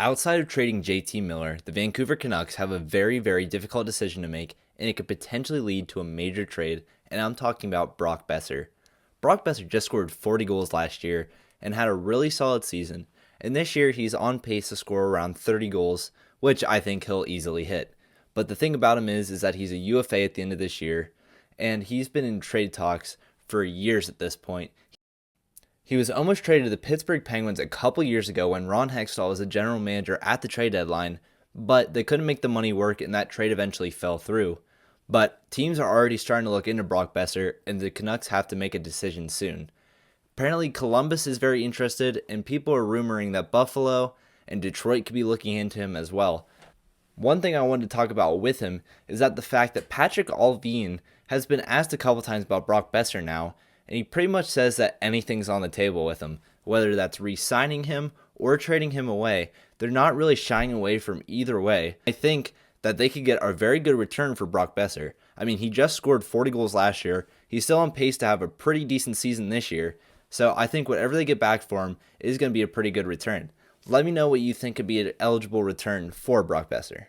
Outside of trading JT Miller, the Vancouver Canucks have a very difficult decision to make, and it could potentially lead to a major trade, and I'm talking about Brock Boeser. Brock Boeser just scored 40 goals last year and had a really solid season, and this year he's on pace to score around 30 goals, which I think he'll easily hit. But the thing about him is that he's a UFA at the end of this year, and he's been in trade talks for years at this point. He was almost traded to the Pittsburgh Penguins a couple years ago when Ron Hextall was the general manager at the trade deadline, but they couldn't make the money work and that trade eventually fell through. But teams are already starting to look into Brock Boeser, and the Canucks have to make a decision soon. Apparently, Columbus is very interested, and people are rumoring that Buffalo and Detroit could be looking into him as well. One thing I wanted to talk about with him is that the fact that Patrick Allvin has been asked a couple times about Brock Boeser now, and he pretty much says that anything's on the table with him, whether that's re-signing him or trading him away. They're not really shying away from either way. I think that they could get a very good return for Brock Boeser. I mean, he just scored 40 goals last year. He's still on pace to have a pretty decent season this year. So I think whatever they get back for him is going to be a pretty good return. Let me know what you think could be an eligible return for Brock Boeser.